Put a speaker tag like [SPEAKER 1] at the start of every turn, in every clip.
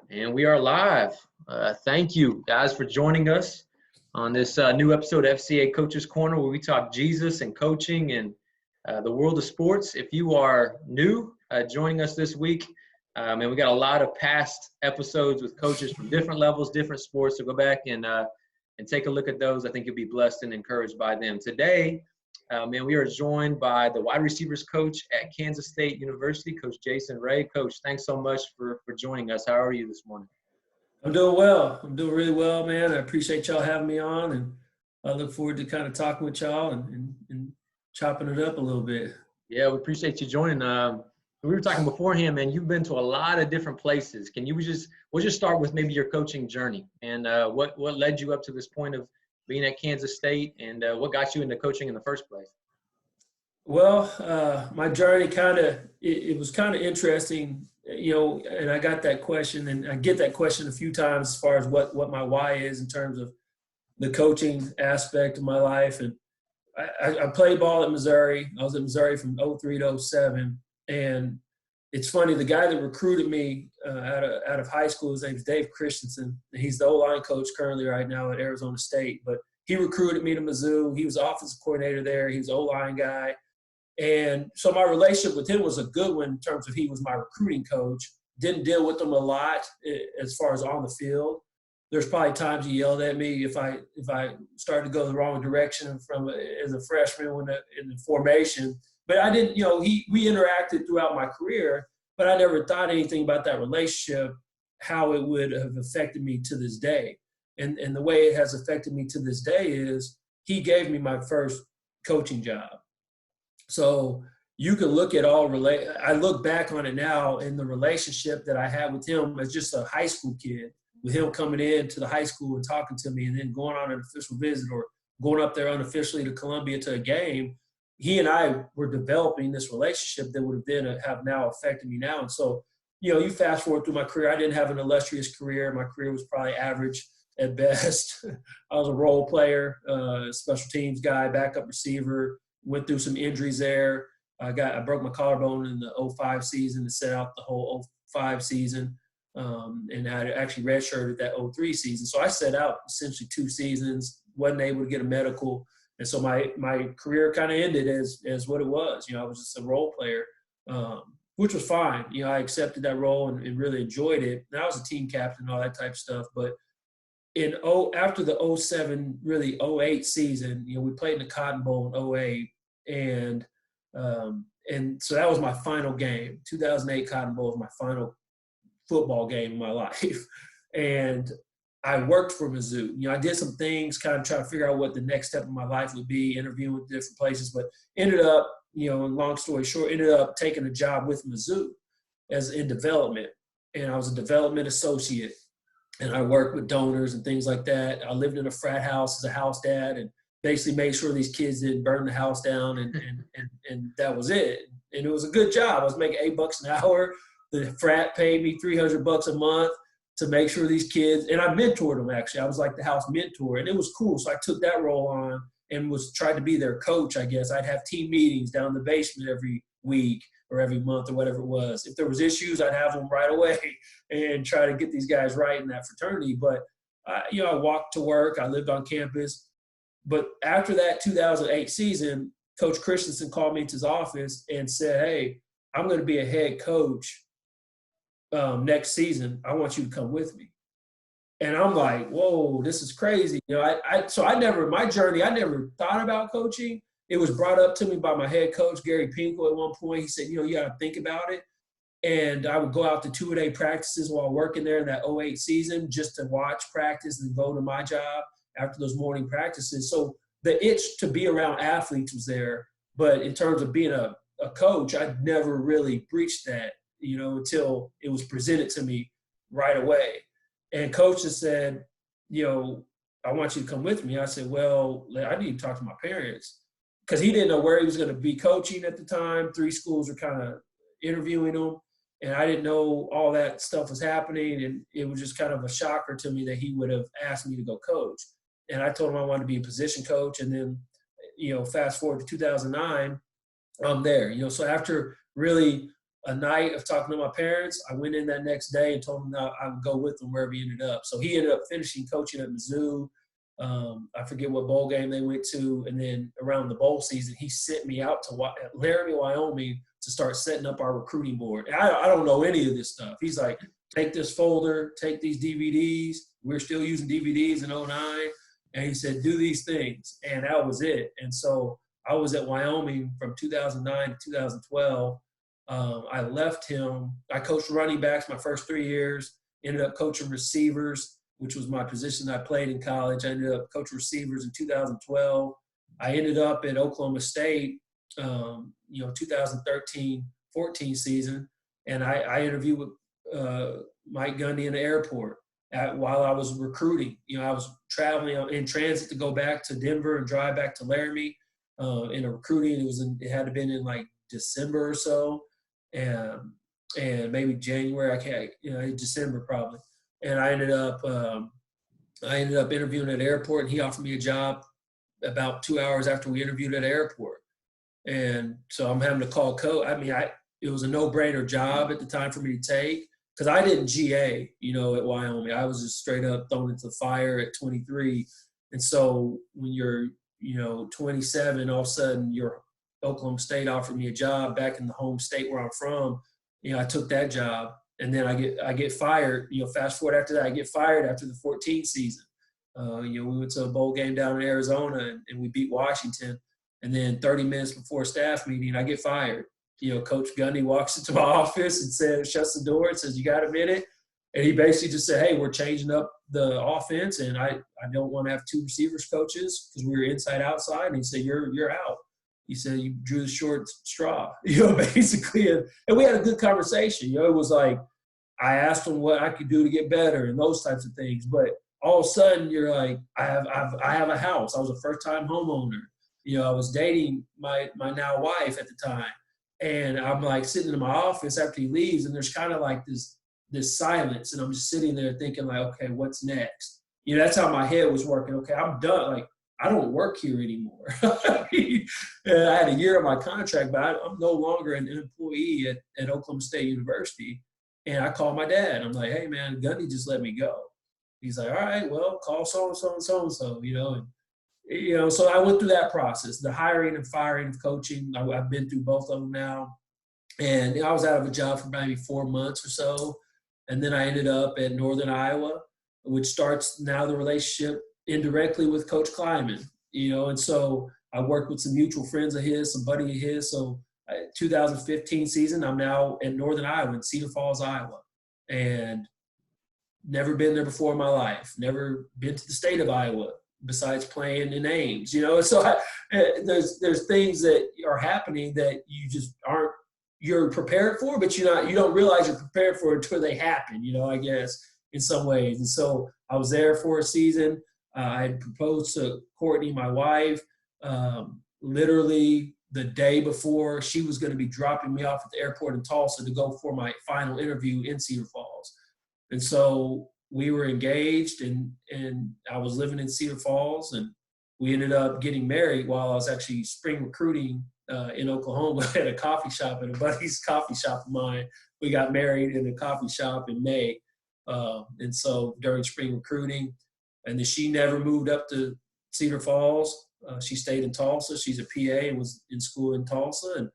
[SPEAKER 1] And we are live. Thank you guys for joining us on this new episode of FCA Coaches Corner, where we talk Jesus and coaching and the world of sports. If you are new joining us this week, and we got a lot of past episodes with coaches from different levels, different sports, so go back and take a look at those. I think you'll be blessed and encouraged by them. Today, we are joined by the wide receivers coach at Kansas State University, Coach Jason Ray. Coach, thanks so much for joining us. How are you this morning?
[SPEAKER 2] I'm doing well. I'm doing really well, man. I appreciate y'all having me on, and I look forward to kind of talking with y'all and chopping it up a little bit.
[SPEAKER 1] Yeah, we appreciate you joining. We were talking beforehand, man. You've been to a lot of different places. We'll just start with maybe your coaching journey and what led you up to this point of being at Kansas State, and what got you into coaching in the first place?
[SPEAKER 2] Well, my journey it was kind of interesting, and I got that question, and I get that question a few times as far as what my why is in terms of the coaching aspect of my life. And I played ball at Missouri. I was at Missouri from 03 to 07. And it's funny, the guy that recruited me out of high school, his name's Dave Christensen. He's the O-line coach currently right now at Arizona State. But he recruited me to Mizzou. He was offensive coordinator there. He was an O-line guy. And so my relationship with him was a good one in terms of he was my recruiting coach. Didn't deal with him a lot as far as on the field. There's probably times he yelled at me if I started to go the wrong direction as a freshman in the formation. But I didn't, we interacted throughout my career, but I never thought anything about that relationship, how it would have affected me to this day. And the way it has affected me to this day is he gave me my first coaching job. So you can look at I look back on it now in the relationship that I had with him as just a high school kid, with him coming into the high school and talking to me and then going on an official visit or going up there unofficially to Columbia to a game. He and I were developing this relationship that would have now affected me now. And so, you fast forward through my career, I didn't have an illustrious career. My career was probably average at best. I was a role player, special teams guy, backup receiver, went through some injuries there. I broke my collarbone in the 05 season and set out the whole 05 season. And I actually redshirted that 03 season. So I set out essentially 2 seasons, wasn't able to get a medical. And so my career kind of ended as what it was. I was just a role player, which was fine. I accepted that role and really enjoyed it. And I was a team captain and all that type of stuff. But after the 07, really 08 season, we played in the Cotton Bowl in 08. And so that was my final game. 2008 Cotton Bowl was my final football game in my life. And I worked for Mizzou. I did some things, kind of try to figure out what the next step of my life would be, interviewing with different places, but ended up, long story short, ended up taking a job with Mizzou in development. And I was a development associate, and I worked with donors and things like that. I lived in a frat house as a house dad and basically made sure these kids didn't burn the house down, and that was it. And it was a good job. I was making $8 an hour. The frat paid me $300 a month to make sure these kids, and I mentored them actually. I was like the house mentor, and it was cool. So I took that role on and tried to be their coach, I guess. I'd have team meetings down in the basement every week or every month or whatever it was. If there was issues, I'd have them right away and try to get these guys right in that fraternity. But, I walked to work. I lived on campus. But after that 2008 season, Coach Christensen called me into his office and said, "Hey, I'm going to be a head coach next season. I want you to come with me." And I'm like, whoa, this is crazy. My journey, I never thought about coaching. It was brought up to me by my head coach, Gary Pinkel, at one point. He said, you got to think about it. And I would go out to 2-a-day practices while working there in that 08 season just to watch practice and go to my job after those morning practices. So the itch to be around athletes was there. But in terms of being a coach, I'd never really breached that, until it was presented to me right away. And coach just said, I want you to come with me. I said, well, I need to talk to my parents, because he didn't know where he was going to be coaching at the time. 3 schools were kind of interviewing him, and I didn't know all that stuff was happening. And it was just kind of a shocker to me that he would have asked me to go coach. And I told him I wanted to be a position coach. And then, fast forward to 2009, I'm there. So after really a night of talking to my parents, I went in that next day and told him that I would go with him wherever he ended up. So he ended up finishing coaching at Mizzou. I forget what bowl game they went to. And then around the bowl season, he sent me out to Laramie, Wyoming to start setting up our recruiting board. And I don't know any of this stuff. He's like, take this folder, take these DVDs. We're still using DVDs in 2009. And he said, do these things. And that was it. And so I was at Wyoming from 2009 to 2012. I left him. I coached running backs my first 3 years, ended up coaching receivers, which was my position I played in college. I ended up coaching receivers in 2012. I ended up at Oklahoma State, 2013-14 season, and I interviewed with Mike Gundy in the airport while I was recruiting. I was traveling in transit to go back to Denver and drive back to Laramie in a recruiting. It had to have been in like December or so, and maybe January. I can't, December probably. And I ended up interviewing at the airport, and he offered me a job about 2 hours after we interviewed at the airport. And so I'm having to call coach. I mean, it was a no-brainer job at the time for me to take because I didn't GA, at Wyoming. I was just straight up thrown into the fire at 23. And so when you're, 27, all of a sudden your Oklahoma State offered me a job back in the home state where I'm from. I took that job. And then I get fired. Fast forward after that, I get fired after the 14 season. We went to a bowl game down in Arizona and we beat Washington. And then 30 minutes before a staff meeting, I get fired. Coach Gundy walks into my office and shuts the door and says, "You got a minute?" And he basically just said, "Hey, we're changing up the offense, and I don't want to have two receivers coaches because we were inside outside." And he said, "You're out." He said, "You drew the short straw," basically. And we had a good conversation. It was like, I asked him what I could do to get better and those types of things. But all of a sudden you're like, I have a house. I was a first-time homeowner. I was dating my now wife at the time. And I'm like sitting in my office after he leaves, and there's kind of like this silence. And I'm just sitting there thinking like, okay, what's next? That's how my head was working. Okay, I'm done. Like, I don't work here anymore. And I had a year of my contract, but I'm no longer an employee at Oklahoma State University. And I called my dad. I'm like, "Hey, man, Gundy just let me go." He's like, "All right, well, call so-and-so and so-and-so," So I went through that process, the hiring and firing of coaching. I've been through both of them now. And I was out of a job for maybe 4 months or so. And then I ended up at Northern Iowa, which starts now the relationship indirectly with Coach Kleiman, And so I worked with some mutual friends of his, some buddy of his. So 2015 season, I'm now in Northern Iowa, in Cedar Falls, Iowa, and never been there before in my life. Never been to the state of Iowa besides playing in Ames, So there's things that are happening that you just you're prepared for, but you don't realize you're prepared for it until they happen, I guess in some ways. And so I was there for a season. I had proposed to Courtney, my wife, literally the day before she was going to be dropping me off at the airport in Tulsa to go for my final interview in Cedar Falls. And so we were engaged, and I was living in Cedar Falls, and we ended up getting married while I was actually spring recruiting in Oklahoma at a coffee shop, at a buddy's coffee shop of mine. We got married in a coffee shop in May. And so during spring recruiting, and then she never moved up to Cedar Falls. She stayed in Tulsa. She's a PA and was in school in Tulsa. And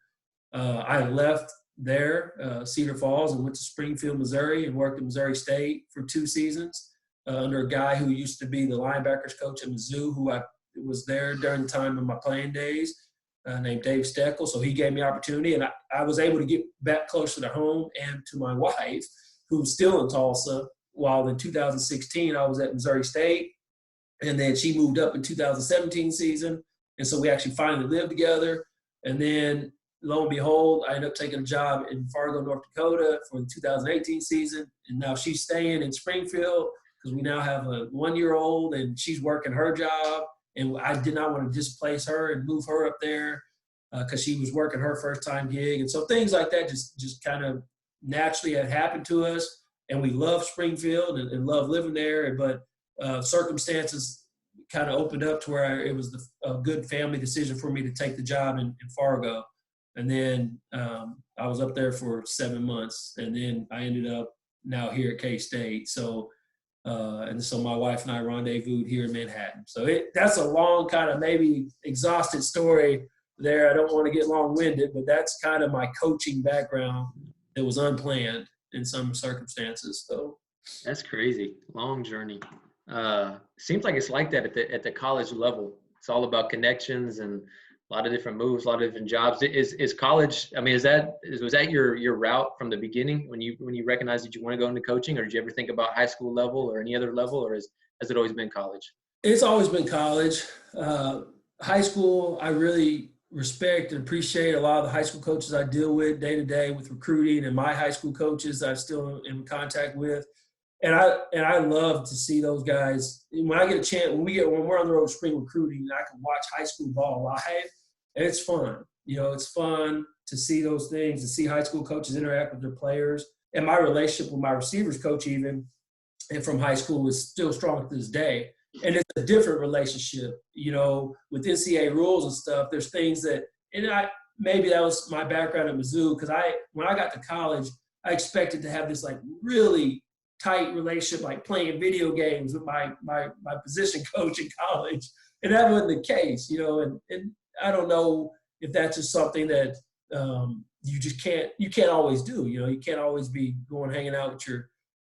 [SPEAKER 2] I left there, Cedar Falls, and went to Springfield, Missouri, and worked at Missouri State for 2 seasons under a guy who used to be the linebackers coach at Mizzou, who I was there during the time of my playing days, named Dave Steckel. So he gave me opportunity, and I was able to get back closer to home and to my wife, who's still in Tulsa, while in 2016 I was at Missouri State. And then she moved up in 2017 season. And so we actually finally lived together. And then lo and behold, I ended up taking a job in Fargo, North Dakota for the 2018 season. And now she's staying in Springfield because we now have a 1-year-old, and she's working her job. And I did not want to displace her and move her up there because she was working her first-time gig. And so things like that just kind of naturally had happened to us. And we love Springfield and love living there. But circumstances kind of opened up to where it was a good family decision for me to take the job in Fargo. And then I was up there for 7 months, and then I ended up now here at K-State. So, and so my wife and I rendezvoused here in Manhattan. So that's a long kind of maybe exhausted story there. I don't want to get long-winded, but that's kind of my coaching background that was unplanned in some circumstances. So
[SPEAKER 1] that's crazy. Long journey. Seems like it's like that at the college level. It's all about connections and a lot of different moves, a lot of different jobs. Is college? I mean, was that your route from the beginning when you recognized that you want to go into coaching, or did you ever think about high school level or any other level, or has it always been college?
[SPEAKER 2] It's always been college. High school, I really respect and appreciate a lot of the high school coaches I deal with day to day with recruiting, and my high school coaches I'm still in contact with. And I love to see those guys. When I get a chance, when we're on the road spring recruiting, I can watch high school ball live, and it's fun. It's fun to see those things, to see high school coaches interact with their players. And my relationship with my receivers coach even, and from high school, is still strong to this day. And it's a different relationship, with NCAA rules and stuff. There's things that, maybe that was my background at Mizzou, because when I got to college, I expected to have this like really tight relationship, like playing video games with my position coach in college, and that wasn't the case, And I don't know if that's just something that you can't always do. You can't always be going hanging out with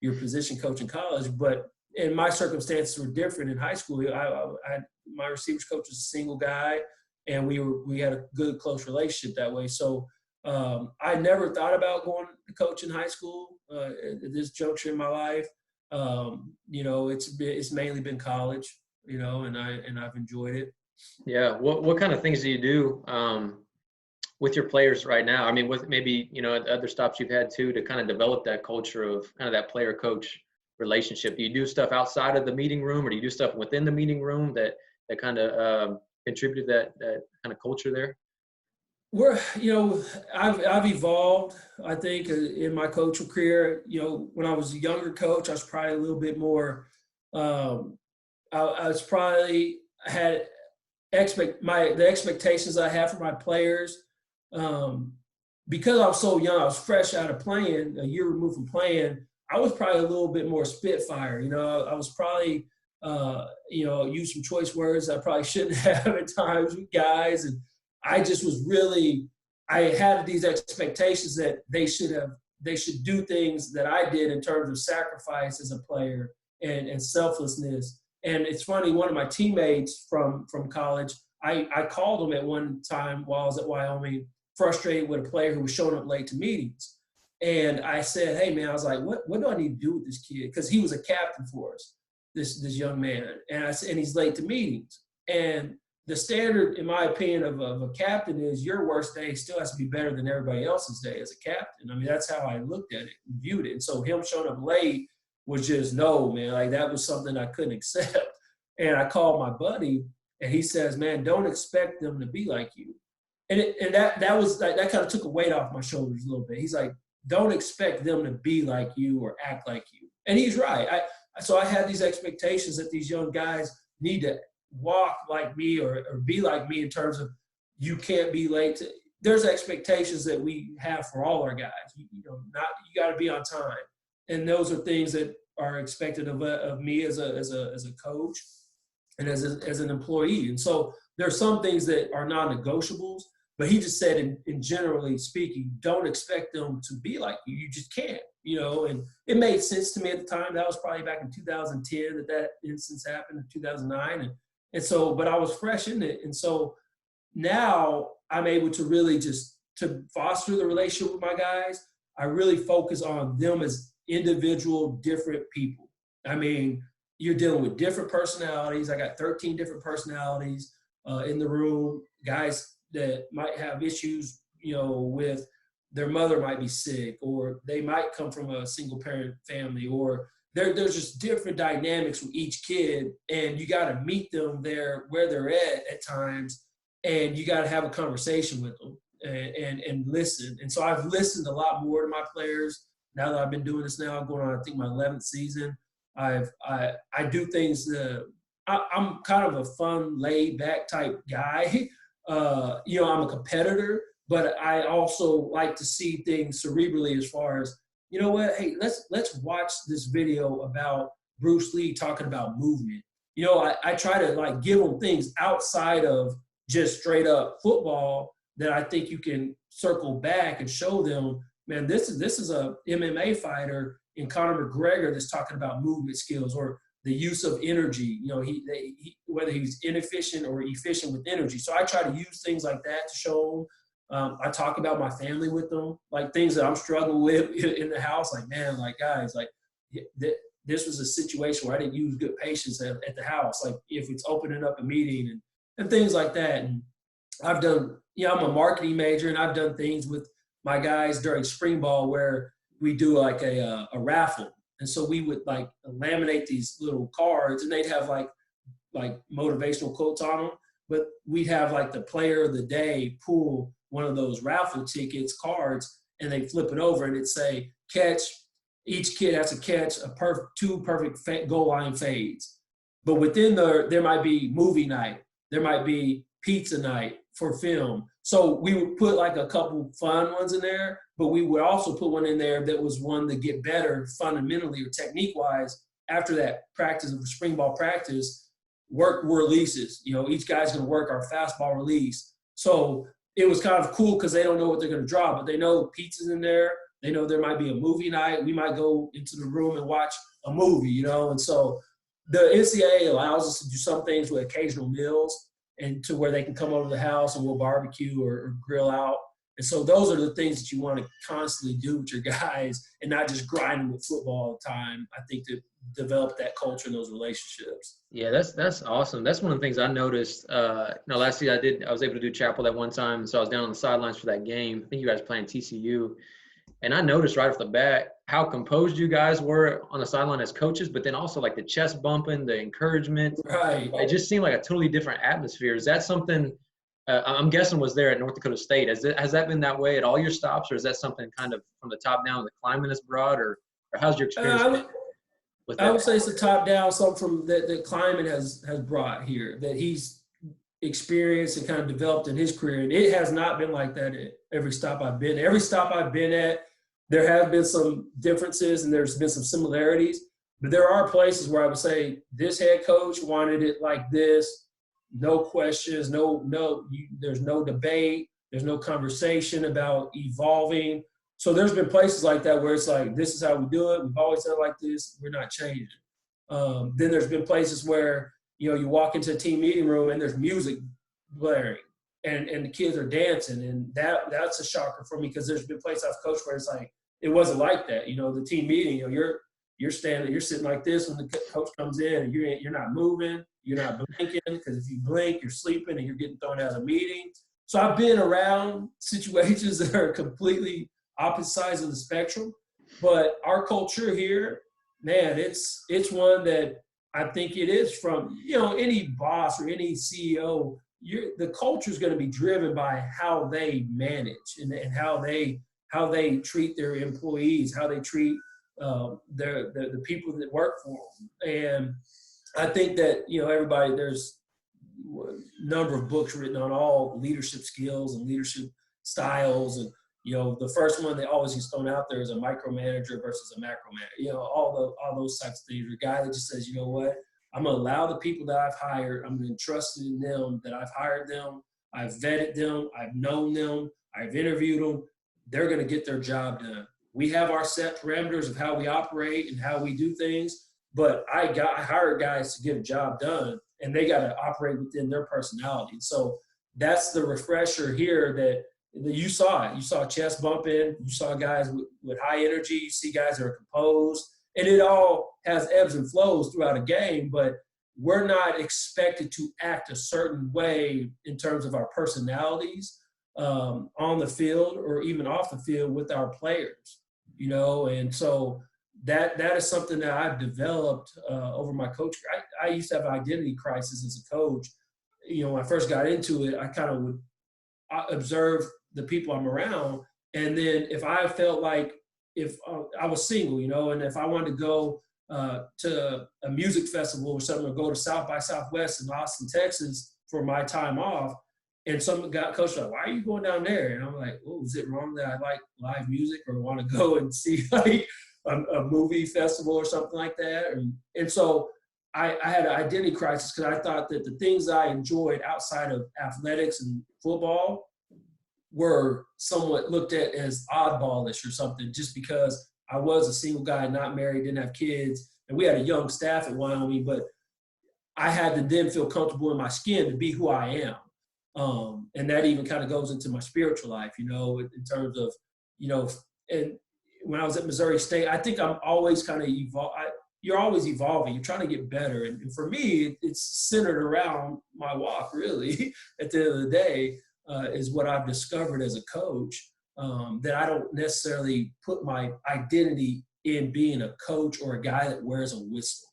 [SPEAKER 2] your position coach in college, but. And my circumstances were different in high school. My receivers coach was a single guy, and we had a good, close relationship that way. So I never thought about going to coach in high school at this juncture in my life. It's mainly been college, and I've enjoyed it.
[SPEAKER 1] Yeah. What kind of things do you do with your players right now? I mean, with maybe other stops you've had too, to kind of develop that culture of kind of that player coach relationship. Do you do stuff outside of the meeting room, or do you do stuff within the meeting room that kind of contribute to that kind of culture there?
[SPEAKER 2] I've evolved, I think, in my coaching career. When I was a younger coach, I was probably a little bit more, I was probably had the expectations I had for my players, because I was so young, I was fresh out of playing, a year removed from playing. I was probably a little bit more spitfire. I was probably, use some choice words I probably shouldn't have at times with guys. And I just was I had these expectations that they should do things that I did in terms of sacrifice as a player and selflessness. And it's funny, one of my teammates from college, I called him at one time while I was at Wyoming, frustrated with a player who was showing up late to meetings. And I said, hey, man, I was like, what do I need to do with this kid? Because he was a captain for us, this young man. And I said, and he's late to meetings. And the standard, in my opinion, of a captain is your worst day still has to be better than everybody else's day as a captain. I mean, that's how I looked at it and viewed it. And so him showing up late was just, no, man, like that was something I couldn't accept. And I called my buddy, and he says, man, don't expect them to be like you. And that kind of took a weight off my shoulders a little bit. He's like, don't expect them to be like you or act like you. And he's right. So I had these expectations that these young guys need to walk like me or be like me in terms of you can't be late. There's expectations that we have for all our guys. You got to be on time. And those are things that are expected of me as a coach and as an employee. And so there's some things that are non-negotiables. But he just said, in generally speaking, don't expect them to be like you. You just can't, and it made sense to me at the time. That was probably back in 2010 that instance happened, in 2009. And so, but I was fresh in it. And so now I'm able to really just to foster the relationship with my guys. I really focus on them as individual, different people. I mean, you're dealing with different personalities. I got 13 different personalities in the room, guys that might have issues, with their mother might be sick, or they might come from a single parent family, or there's just different dynamics with each kid, and you got to meet them there where they're at times, and you got to have a conversation with them and listen. And so I've listened a lot more to my players now that I've been doing this now, going on, I think, my 11th season. I do things, I'm kind of a fun, laid back type guy. I'm a competitor, but I also like to see things cerebrally as far as, you know what, hey, let's watch this video about Bruce Lee talking about movement. You know, I try to like give them things outside of just straight up football that I think you can circle back and show them, man, this is a MMA fighter in Conor McGregor that's talking about movement skills or the use of energy. You know, whether he's inefficient or efficient with energy. So I try to use things like that to show them. I talk about my family with them, like things that I'm struggling with in the house. Like, man, like guys, like this was a situation where I didn't use good patience at the house. Like if it's opening up a meeting and things like that. And I've done, I'm a marketing major, and I've done things with my guys during spring ball where we do like a raffle. And so we would like laminate these little cards, and they'd have like motivational quotes on them. But we'd have like the player of the day pull one of those raffle tickets cards, and they flip it over, and it'd say catch. Each kid has to catch two perfect goal line fades. But within there might be movie night, there might be pizza night for film. So we would put like a couple fun ones in there, but we would also put one in there that was one to get better fundamentally or technique-wise after that practice of spring ball practice, work releases. You know, each guy's going to work our fastball release. So it was kind of cool because they don't know what they're going to draw, but they know pizza's in there. They know there might be a movie night. We might go into the room and watch a movie, you know. And so the NCAA allows us to do some things with occasional meals, and to where they can come over to the house and we'll barbecue or grill out. And so those are the things that you want to constantly do with your guys and not just grind them with football all the time. I think to develop that culture and those relationships.
[SPEAKER 1] Yeah, that's awesome. That's one of the things I noticed. Last year I was able to do chapel that one time, so I was down on the sidelines for that game. I think you guys playing TCU. And I noticed right off the bat how composed you guys were on the sideline as coaches, but then also like the chest bumping, the encouragement.
[SPEAKER 2] Right.
[SPEAKER 1] It just seemed like a totally different atmosphere. Is that something I'm guessing was there at North Dakota State? Has that been that way at all your stops, or is that something kind of from the top down the climate has brought, or how's your experience with that?
[SPEAKER 2] I would say it's the top down, something from that Kleiman has brought here that he's experienced and kind of developed in his career. And it has not been like that at every stop I've been. Every stop I've been at, there have been some differences and there's been some similarities, but there are places where I would say this head coach wanted it like this, no questions, there's no debate, there's no conversation about evolving. So there's been places like that where it's like, this is how we do it. We've always done it like this. We're not changing. Then there's been places where, you walk into a team meeting room and there's music blaring and the kids are dancing. And that's a shocker for me because there's been places I've coached where it's like, it wasn't like that. The team meeting, you're sitting like this when the coach comes in and you're not moving, you're not blinking, because if you blink, you're sleeping and you're getting thrown out of the meeting. So I've been around situations that are completely opposite sides of the spectrum, but our culture here, man, it's one that I think it is from, any boss or any CEO, the culture is going to be driven by how they manage and how they treat their employees, how they treat the people that work for them. And I think that, everybody, there's a number of books written on all leadership skills and leadership styles. And, the first one that always gets thrown out there is a micromanager versus a macro manager. All those types of things. A guy that just says, you know what, I'm going to allow the people that I've hired, I'm going to entrust in them, that I've hired them, I've vetted them, I've known them, I've interviewed them. They're going to get their job done. We have our set parameters of how we operate and how we do things, but I hired guys to get a job done, and they got to operate within their personality. So that's the refresher here that you saw it. You saw chest bumping. You saw guys with high energy. You see guys that are composed. And it all has ebbs and flows throughout a game, but we're not expected to act a certain way in terms of our personalities on the field or even off the field with our players, and so that is something that I've developed over my coach. I used to have an identity crisis as a coach. When I first got into it, I kind of would observe the people I'm around. And then if I felt like if I was single, and if I wanted to go to a music festival or something, or go to South by Southwest in Austin, Texas for my time off, And some guy coach was like, why are you going down there? And I'm like, oh, is it wrong that I like live music or want to go and see like a movie festival or something like that? And so I had an identity crisis because I thought that the things I enjoyed outside of athletics and football were somewhat looked at as oddballish or something, just because I was a single guy, not married, didn't have kids, and we had a young staff at Wyoming, but I had to then feel comfortable in my skin to be who I am. And that even kind of goes into my spiritual life, in terms of, and when I was at Missouri State, I think I'm always kind of you're always evolving. You're trying to get better. And for me, it's centered around my walk, really, at the end of the day, is what I've discovered as a coach, that I don't necessarily put my identity in being a coach or a guy that wears a whistle.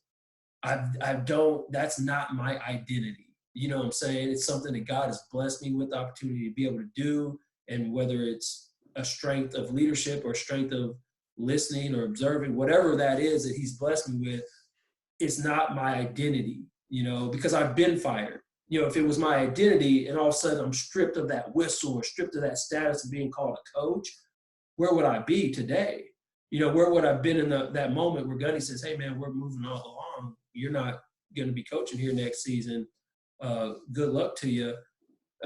[SPEAKER 2] That's not my identity. You know what I'm saying? It's something that God has blessed me with the opportunity to be able to do. And whether it's a strength of leadership or strength of listening or observing, whatever that is that he's blessed me with, it's not my identity, because I've been fired. If it was my identity and all of a sudden I'm stripped of that whistle or stripped of that status of being called a coach, where would I be today? Where would I have been in that moment where Gunny says, hey man, we're moving all along. You're not going to be coaching here next season. Good luck to you.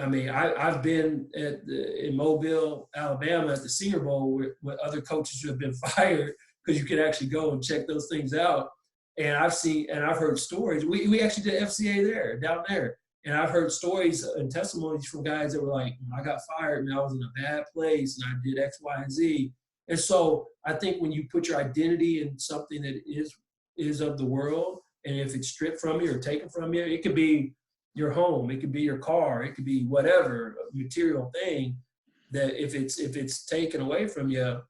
[SPEAKER 2] I mean, I've been in Mobile, Alabama at the Senior Bowl with other coaches who have been fired because you can actually go and check those things out. And I've heard stories. We actually did FCA down there. And I've heard stories and testimonies from guys that were like, when I got fired and I was in a bad place and I did X, Y, and Z. And so I think when you put your identity in something that is of the world, and if it's stripped from you or taken from you, it could be your home, it could be your car, it could be whatever material thing, that if it's taken away from you,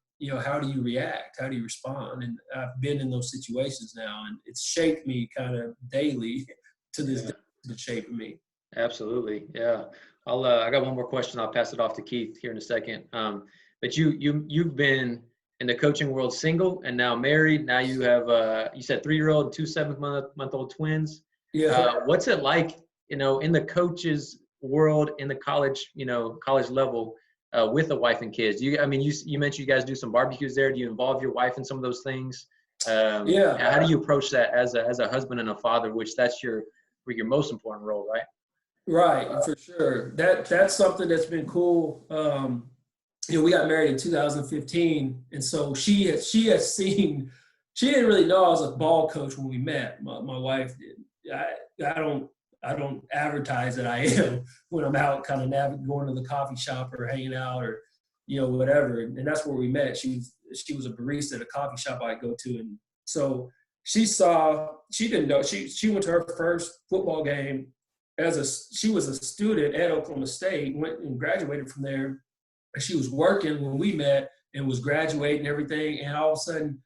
[SPEAKER 2] how do you react? How do you respond? And I've been in those situations now, and it's shaped me kind of daily to this day. It's shaping me.
[SPEAKER 1] Absolutely. Yeah. I got one more question. I'll pass it off to Keith here in a second. But you've been in the coaching world single and now married. Now you have, you said 3-year-old and 2 7-month-old twins.
[SPEAKER 2] Yeah.
[SPEAKER 1] What's it like, in the coaches world, in the college level, with a wife and kids? You mentioned you guys do some barbecues there. Do you involve your wife in some of those things?
[SPEAKER 2] Yeah.
[SPEAKER 1] How do you approach that as a husband and a father, which that's your most important role, right?
[SPEAKER 2] Right, for sure. That's something that's been cool. We got married in 2015, and so she has seen. She didn't really know I was a ball coach when we met. My wife did. I don't advertise that I am when I'm out kind of going to the coffee shop or hanging out or whatever. And that's where we met. She was a barista at a coffee shop I go to, and so she didn't know. She went to her first football game she was a student at Oklahoma State, went and graduated from there. And she was working when we met and was graduating and everything. And all of a sudden,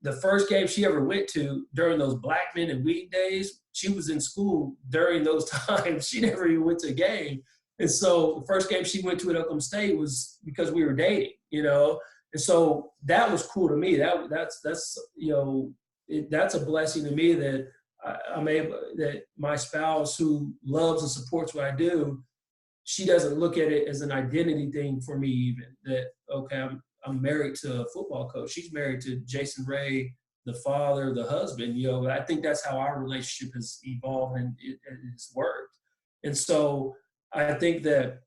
[SPEAKER 2] the first game she ever went to during those Black Men and Wheat days, she was in school during those times. She never even went to a game. And so the first game she went to at Oklahoma State was because we were dating, And so that was cool to me. That's a blessing to me that I'm able, that my spouse who loves and supports what I do, she doesn't look at it as an identity thing for me even, that, okay, I'm married to a football coach. She's married to Jason Ray, the father, the husband. I think that's how our relationship has evolved and it's worked. And so I think that,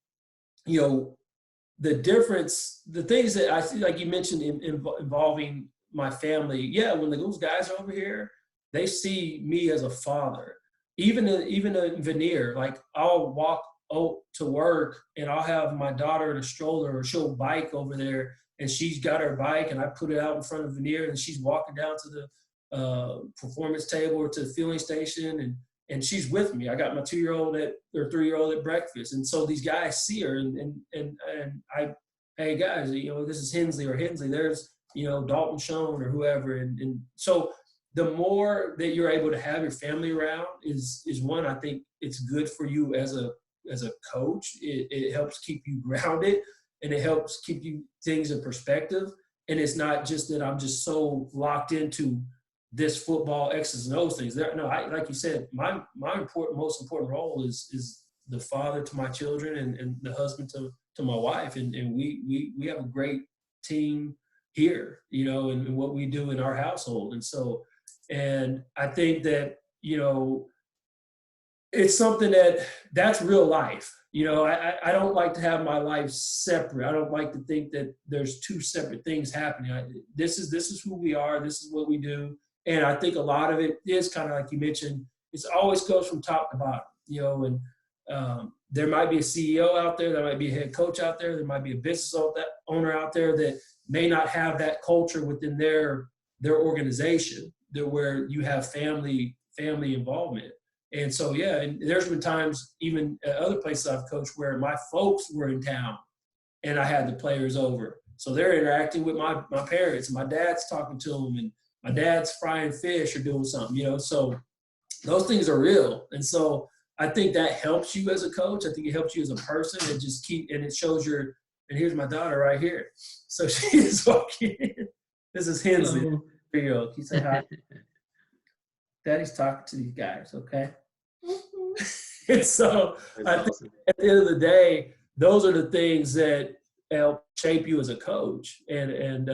[SPEAKER 2] the difference, the things that I see, like you mentioned, involving my family. Yeah, when those guys are over here, they see me as a father. Even a veneer, like I'll walk to work and I'll have my daughter in a stroller, or she'll bike over there and she's got her bike and I put it out in front of veneer and she's walking down to the performance table or to the fueling station and she's with me. I got my 2-year-old or 3-year-old at breakfast. And so these guys see her and I, hey guys, this is Hensley or Hensley. There's, Dalton Schoen or whoever. And so the more that you're able to have your family around is one, I think it's good for you as a coach. It helps keep you grounded and it helps keep you things in perspective. And it's not just that I'm just so locked into this football X's and O's things. Like you said, my most important role is the father to my children and the husband to my wife. And we have a great team here, you know, and what we do in our household. And so, and I think that, you know, it's something that's real life. You know, I don't like to have my life separate. I don't like to think that there's two separate things happening. This is who we are. This is what we do. And I think a lot of it is kind of like you mentioned, it always goes from top to bottom, you know, and there might be a CEO out there, there might be a head coach out there might be a business owner out there that may not have that culture within their organization, where you have family involvement. And so, yeah, and there's been times even at other places I've coached where my folks were in town and I had the players over. So they're interacting with my parents, and my dad's talking to them, and my dad's frying fish or doing something, you know. So those things are real. And so I think that helps you as a coach. I think it helps you as a person, and and it shows and here's my daughter right here. So she is walking in. This is Hensley. Here you go. Can you say hi? Daddy's talking to these guys, okay? And so I think at the end of the day, those are the things that help shape you as a coach. And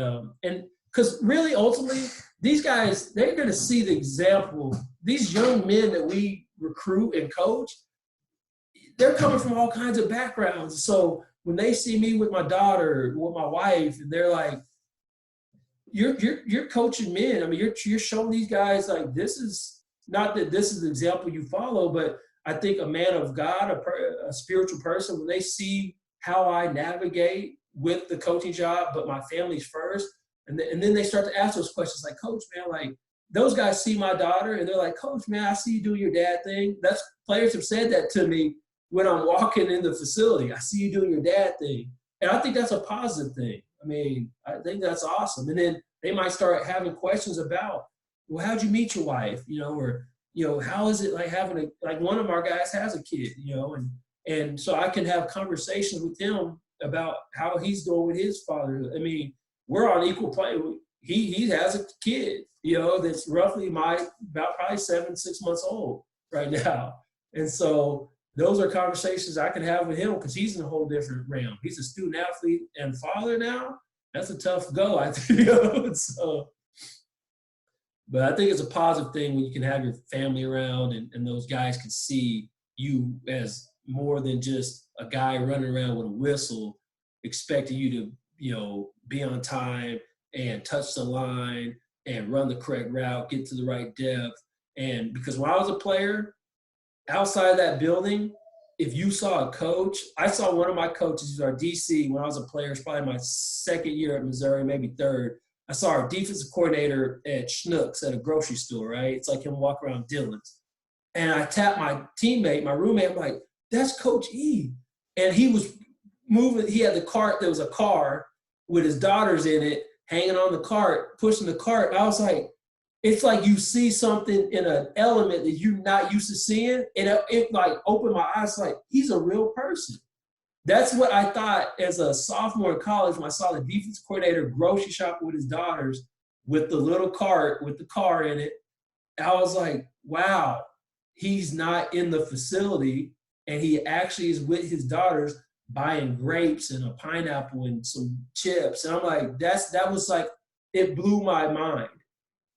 [SPEAKER 2] because really, ultimately, these guys, they're going to see the example. These young men that we recruit and coach, they're coming from all kinds of backgrounds. So when they see me with my daughter, with my wife, and they're like, you're coaching men. I mean, you're showing these guys, like, this is not that this is the example you follow, but I think a man of God, a spiritual person, when they see how I navigate with the coaching job, but my family's first, and then they start to ask those questions like, Coach, man, like, those guys see my daughter and they're like, Coach, man, I see you doing your dad thing. Players have said that to me when I'm walking in the facility. I see you doing your dad thing. And I think that's a positive thing. I mean, I think that's awesome. And then they might start having questions about, well, how'd you meet your wife? You know, or, you know, how is it like having like one of our guys has a kid, you know, and so I can have conversations with him about how he's doing with his fatherhood. I mean, we're on equal play. He has a kid, you know, that's roughly about probably 6 months old right now. And so those are conversations I can have with him because he's in a whole different realm. He's a student athlete and father now. That's a tough go, I think. You know? So, but I think it's a positive thing when you can have your family around and those guys can see you as more than just a guy running around with a whistle expecting you to, you know, be on time and touch the line and run the correct route, get to the right depth. And because when I was a player, outside of that building, if you saw a coach, I saw one of my coaches, who's our DC, when I was a player, it's probably my second year at Missouri, maybe third. I saw our defensive coordinator at Schnucks at a grocery store, right? It's like him walk around Dillon's. And I tapped my teammate, my roommate, I'm like, that's Coach E. And he was moving, he had the cart, there was a car with his daughters in it, hanging on the cart, pushing the cart. I was like, it's like you see something in an element that you're not used to seeing. And it like opened my eyes, like, he's a real person. That's what I thought as a sophomore in college when I saw the defense coordinator grocery shop with his daughters with the little cart with the car in it. I was like, wow, he's not in the facility and he actually is with his daughters buying grapes and a pineapple and some chips. And I'm like, that was like, it blew my mind.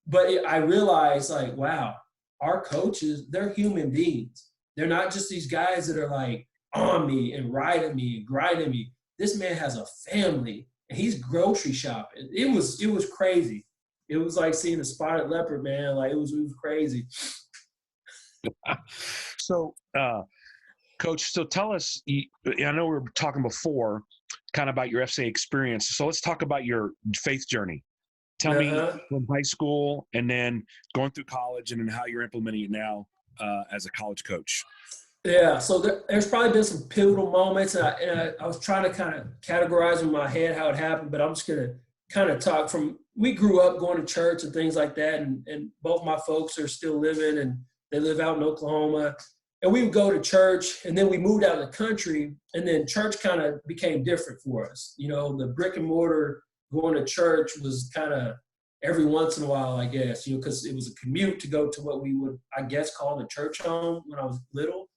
[SPEAKER 2] But I realized, like, wow, our coaches, they're human beings. They're not just these guys that are like on me and riding me and grinding me. This man has a family and he's grocery shopping. It was crazy. It was like seeing a spotted leopard, man. Like it was crazy.
[SPEAKER 3] So, Coach, so tell us, I know we were talking before kind of about your FCA experience. So let's talk about your faith journey. Tell me from high school and then going through college and then how you're implementing it now as a college coach.
[SPEAKER 2] Yeah, so there's probably been some pivotal moments, and I was trying to kind of categorize in my head how it happened, but I'm just going to kind of talk from – we grew up going to church and things like that, and both my folks are still living, and they live out in Oklahoma. And we would go to church, and then we moved out in the country, and then church kind of became different for us. You know, the brick and mortar going to church was kind of every once in a while, I guess, you know, because it was a commute to go to what we would, I guess, call the church home when I was little.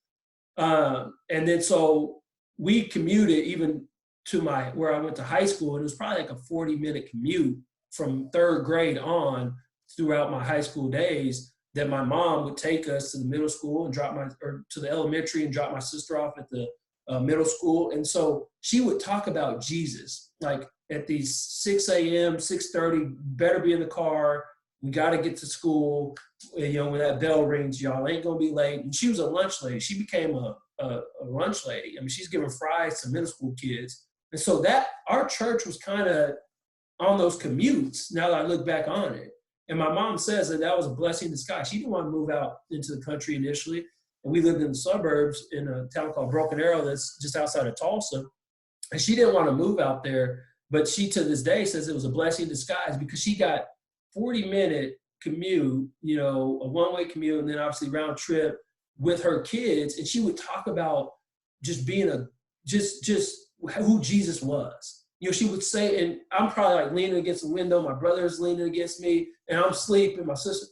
[SPEAKER 2] And then so we commuted even to where I went to high school, and it was probably like a 40-minute commute from third grade on throughout my high school days, that my mom would take us to the middle school and to the elementary and drop my sister off at the middle school. And so she would talk about Jesus, like at these 6 a.m., 6:30, better be in the car. We got to get to school. You know, when that bell rings, y'all ain't going to be late. And she was a lunch lady. She became a lunch lady. I mean, she's giving fries to middle school kids. And so that our church was kind of on those commutes, now that I look back on it. And my mom says that was a blessing in disguise. She didn't want to move out into the country initially. And we lived in the suburbs in a town called Broken Arrow that's just outside of Tulsa. And she didn't want to move out there. But she, to this day, says it was a blessing in disguise because she got 40-minute commute, you know, a one-way commute, and then obviously round trip with her kids. And she would talk about just being just who Jesus was. You know, she would say, and I'm probably like leaning against the window, my brother's leaning against me, and I'm sleeping, my sister.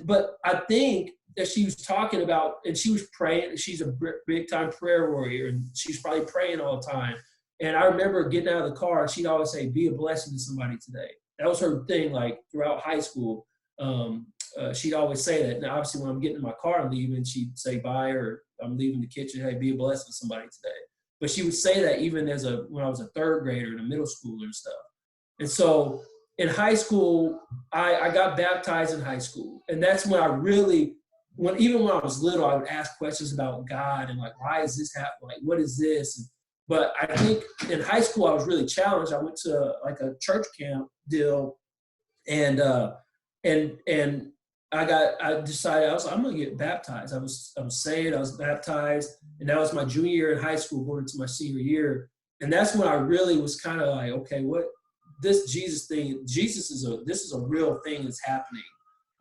[SPEAKER 2] But I think that she was talking about, and she was praying, she's a big time prayer warrior, and she's probably praying all the time. And I remember getting out of the car, she'd always say, be a blessing to somebody today. That was her thing, like throughout high school. She'd always say that. Now, obviously, when I'm getting in my car and leaving, she'd say bye, or I'm leaving the kitchen, hey, be a blessing to somebody today. But she would say that even when I was a third grader and a middle schooler and stuff. And so in high school, I got baptized in high school. And that's when I really, even when I was little, I would ask questions about God and like, why is this happening? Like, what is this? But I think in high school, I was really challenged. I went to like a church camp deal, and I decided I'm going to get baptized. I was saved. I was baptized, and that was my junior year in high school, going into my senior year. And that's when I really was kind of like, okay, what this Jesus thing? this is a real thing that's happening.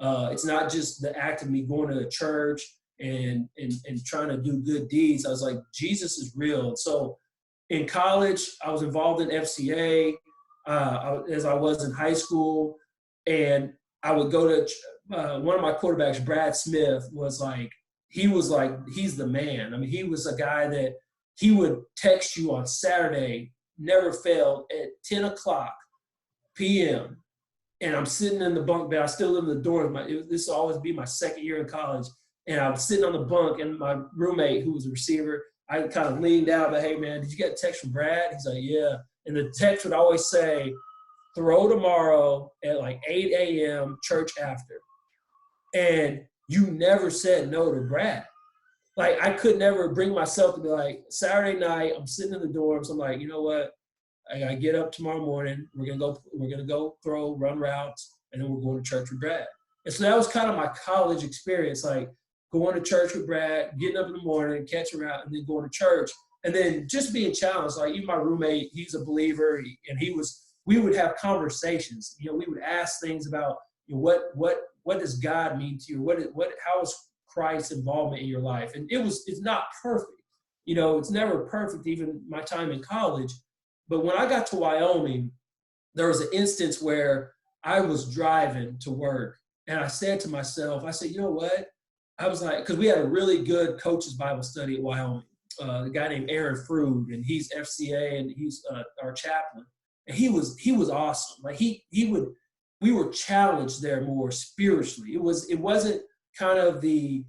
[SPEAKER 2] It's not just the act of me going to a church and trying to do good deeds. I was like, Jesus is real. And so in college, I was involved in FCA as I was in high school, and I would go to one of my quarterbacks, Brad Smith, he's the man. I mean, he was a guy that he would text you on Saturday, never failed, at 10 o'clock p.m. And I'm sitting in the bunk bed. I still live in the dorm. This will always be my second year in college. And I was sitting on the bunk, and my roommate, who was a receiver, I kind of leaned out, but hey, man, did you get a text from Brad? He's like, yeah. And the text would always say, throw tomorrow at like 8 a.m., church after. And you never said no to Brad. Like, I could never bring myself to be like, Saturday night, I'm sitting in the dorms. I'm like, you know what? I gotta get up tomorrow morning. We're gonna go run routes, and then we're going to church with Brad. And so that was kind of my college experience, like going to church with Brad, getting up in the morning, catching route, and then going to church. And then just being challenged. Like, even my roommate, he's a believer, and we would have conversations. You know, we would ask things about, you know, what does God mean to you? How is Christ's involvement in your life? And it's not perfect. You know, it's never perfect, even my time in college. But when I got to Wyoming, there was an instance where I was driving to work, and I said to myself, you know what? I was like, because we had a really good coach's Bible study at Wyoming. A guy named Aaron Frood, and he's FCA, and he's our chaplain. And he was awesome. Like we were challenged there more spiritually. It wasn't kind of the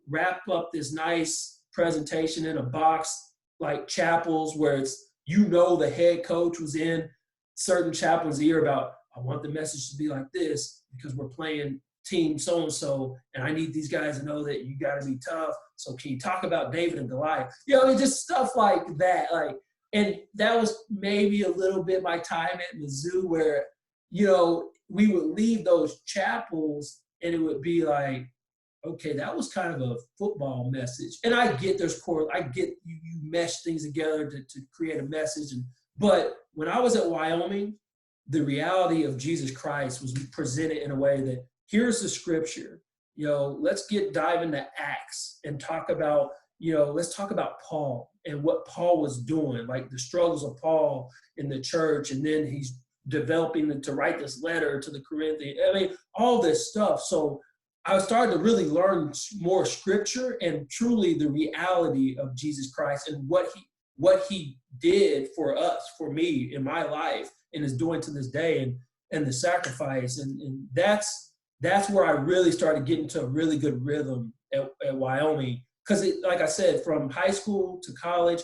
[SPEAKER 2] wrap up this nice presentation in a box like chapels where it's, you know, the head coach was in certain chaplain's ear about, I want the message to be like this because we're playing team so-and-so, and I need these guys to know that you got to be tough. So can you talk about David and Goliath? You know, I mean, just stuff like that. Like, and that was maybe a little bit my time at Mizzou where, you know, we would leave those chapels and it would be like, okay, that was kind of a football message. And I get you mesh things together to create a message. But when I was at Wyoming, the reality of Jesus Christ was presented in a way that, here's the scripture, you know, let's dive into Acts and talk about, you know, let's talk about Paul and what Paul was doing, like the struggles of Paul in the church. And then he's developing to write this letter to the Corinthians. I mean, all this stuff. So I started to really learn more scripture and truly the reality of Jesus Christ and what he did for us, for me in my life, and is doing to this day, and the sacrifice. And that's where I really started getting to a really good rhythm at Wyoming. Because like I said, from high school to college,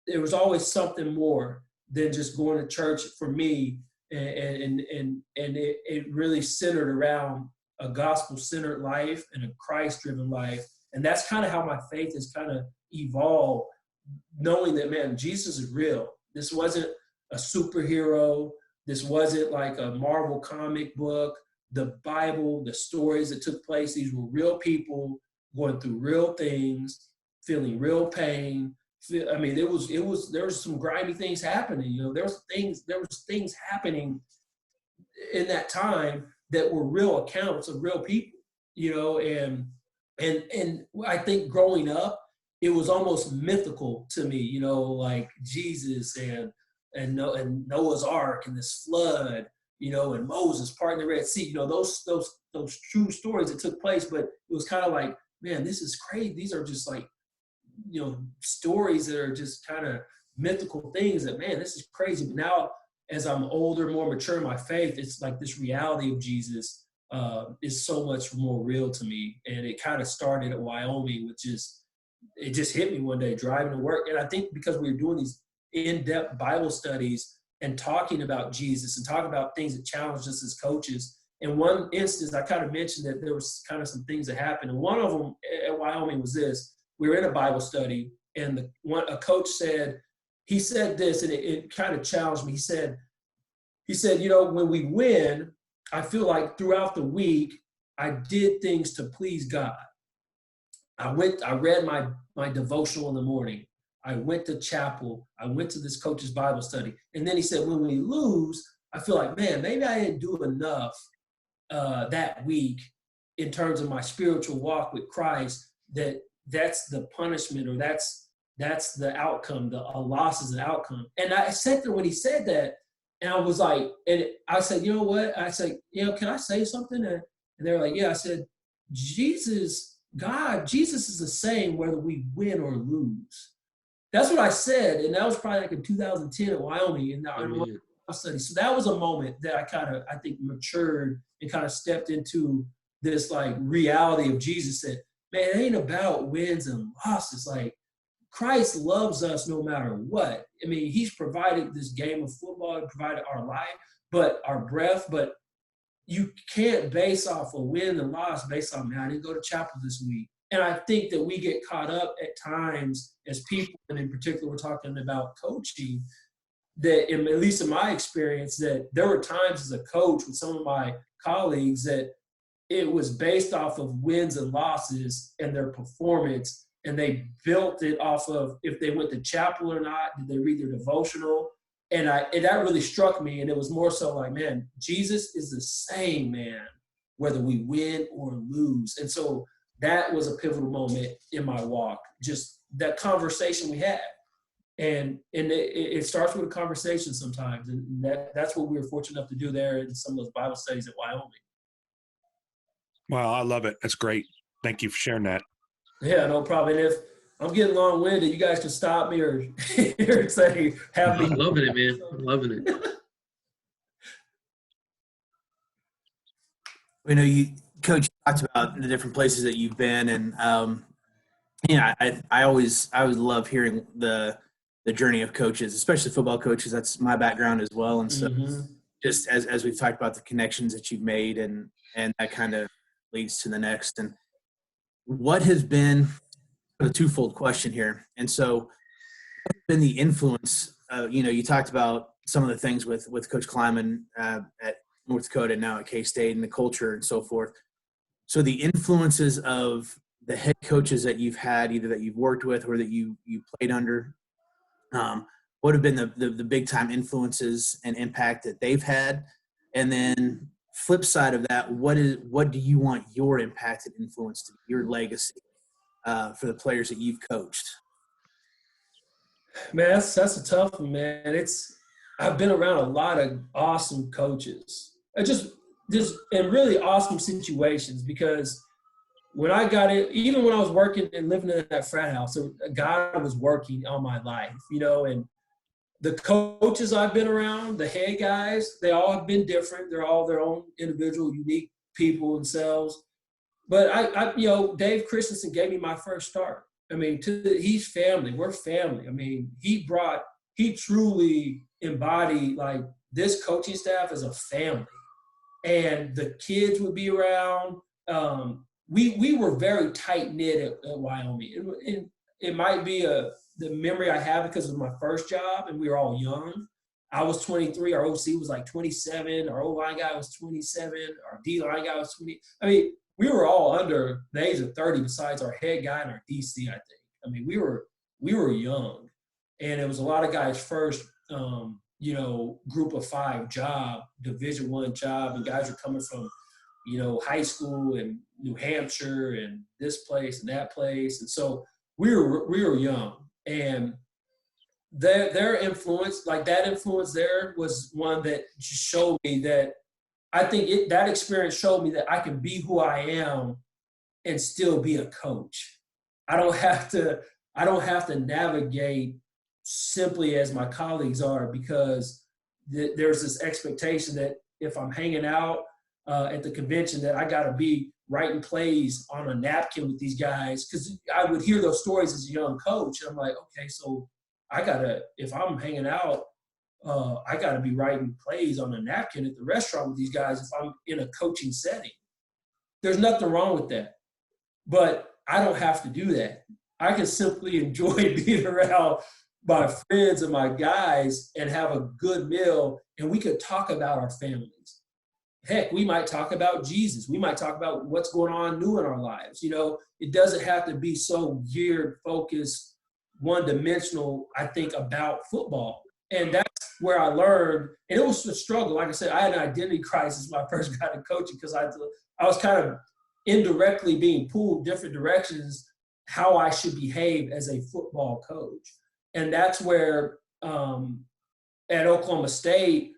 [SPEAKER 2] there was always something more than just going to church for me. And it really centered around a gospel-centered life and a Christ-driven life. And that's kind of how my faith has kind of evolved, knowing that, man, Jesus is real. This wasn't a superhero. This wasn't like a Marvel comic book. The Bible, the stories that took place, these were real people going through real things, feeling real pain. I mean, there was some grimy things happening. You know, there was things happening in that time that were real accounts of real people. You know, and I think growing up, it was almost mythical to me. You know, like Jesus and Noah's Ark and this flood. You know, and Moses parting the Red Sea. You know, those true stories that took place. But it was kind of like, man, this is crazy. These are just like, you know, stories that are just kind of mythical things that, man, this is crazy. But now, as I'm older, more mature in my faith, it's like this reality of Jesus is so much more real to me. And it kind of started at Wyoming, it just hit me one day driving to work. And I think because we were doing these in-depth Bible studies and talking about Jesus and talking about things that challenged us as coaches. In one instance, I kind of mentioned that there was kind of some things that happened. And one of them at Wyoming was this. We were in a Bible study, and a coach said this, and it kind of challenged me. He said, you know, when we win, I feel like throughout the week, I did things to please God. I read my devotional in the morning. I went to chapel. I went to this coach's Bible study. And then he said, when we lose, I feel like, man, maybe I didn't do enough that week in terms of my spiritual walk with Christ, that's the punishment, or that's the outcome. A loss is an outcome. And I sat there when he said that, and I was like, and I said, you know what? I said, you know, can I say something? And they were like, yeah. I said, Jesus is the same whether we win or lose. That's what I said, and that was probably like in 2010 at Wyoming, and I studied. So that was a moment that I think matured and kind of stepped into this like reality of Jesus. That, man, it ain't about wins and losses. Like, Christ loves us no matter what. I mean, he's provided this game of football, he provided our life, but our breath. But you can't base off a win and loss based on, man, I didn't go to chapel this week. And I think that we get caught up at times as people, and in particular, we're talking about coaching, that at least in my experience, that there were times as a coach with some of my colleagues that it was based off of wins and losses and their performance, and they built it off of if they went to chapel or not, did they read their devotional? And that really struck me, and it was more so like, man, Jesus is the same, man, whether we win or lose. And so that was a pivotal moment in my walk, just that conversation we had. And it starts with a conversation sometimes. And that's what we were fortunate enough to do there in some of those Bible studies at Wyoming.
[SPEAKER 3] Wow, I love it. That's great. Thank you for sharing that.
[SPEAKER 2] Yeah, no problem. And if I'm getting long-winded, you guys can stop me or say, have me.
[SPEAKER 1] I'm loving it, man. I'm loving it.
[SPEAKER 4] You know, Coach, talked about the different places that you've been, and I always love hearing the journey of coaches, especially football coaches. That's my background as well, and so just as we've talked about the connections that you've made, and that kind of leads to the next. And what has been a twofold question here, and so what's been the influence? You talked about some of the things with Coach Kleiman at North Dakota, now at K-State, and the culture and so forth. So the influences of the head coaches that you've had, either that you've worked with or that you played under, what have been the big time influences and impact that they've had? And then flip side of that, what do you want your impact and influence to be, your legacy for the players that you've coached?
[SPEAKER 2] Man, that's a tough one, man. I've been around a lot of awesome coaches. Just in really awesome situations, because when I got it, even when I was working and living in that frat house, God was working on my life, you know, and the coaches I've been around, the head guys, they all have been different. They're all their own individual, unique people themselves. But I you know, Dave Christensen gave me my first start. I mean, he's family. We're family. I mean, he truly embodied like this coaching staff as a family, and the kids would be around. We were very tight knit at Wyoming. And it might be the memory I have because of my first job, and we were all young. I was 23. Our OC was like 27. Our O-line guy was 27. Our D-line guy was 20. I mean, we were all under the age of 30 besides our head guy and our DC, I think. I mean, we were young. And it was a lot of guys' first, you know, group of 5 job, Division I job, and guys were coming from, you know, high school in New Hampshire and this place and that place. And so we were young. And their influence, like that influence there was one that showed me that I think that experience showed me that I can be who I am and still be a coach. I don't have to navigate simply as my colleagues are, because there's this expectation that if I'm hanging out at the convention that I got to be writing plays on a napkin with these guys, because I would hear those stories as a young coach. And I'm like, okay, so if I'm hanging out, I got to be writing plays on a napkin at the restaurant with these guys if I'm in a coaching setting. There's nothing wrong with that. But I don't have to do that. I can simply enjoy being around my friends and my guys and have a good meal, and we could talk about our families. Heck, we might talk about Jesus. We might talk about what's going on new in our lives. You know, it doesn't have to be so geared, focused, one-dimensional, I think, about football. And that's where I learned, and it was a struggle. Like I said, I had an identity crisis when I first got into coaching, because I was kind of indirectly being pulled different directions how I should behave as a football coach. And that's where at Oklahoma State,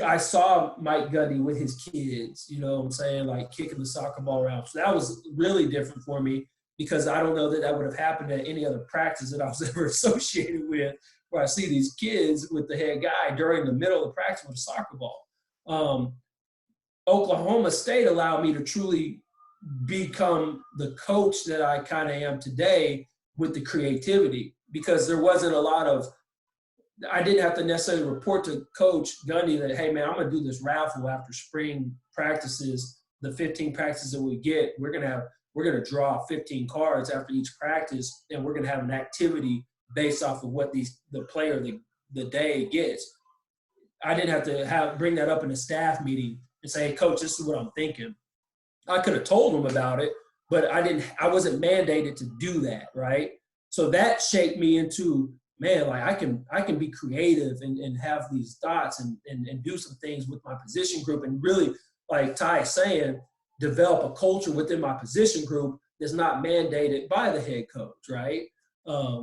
[SPEAKER 2] I saw Mike Gundy with his kids, you know what I'm saying, like kicking the soccer ball around. So that was really different for me, because I don't know that would have happened at any other practice that I was ever associated with, where I see these kids with the head guy during the middle of the practice with a soccer ball. Oklahoma State allowed me to truly become the coach that I kind of am today with the creativity, because there wasn't a lot of, I didn't have to necessarily report to Coach Gundy that, hey man, I'm going to do this raffle after spring practices, the 15 practices that we get. We're going to draw 15 cards after each practice, and we're going to have an activity based off of what the player the day gets. I didn't have to bring that up in a staff meeting and say, hey coach, this is what I'm thinking. I could have told them about it, but I wasn't mandated to do that, right? So that shaped me into, man, like I can be creative and have these thoughts and do some things with my position group, and really, like Ty is saying, develop a culture within my position group that's not mandated by the head coach, right?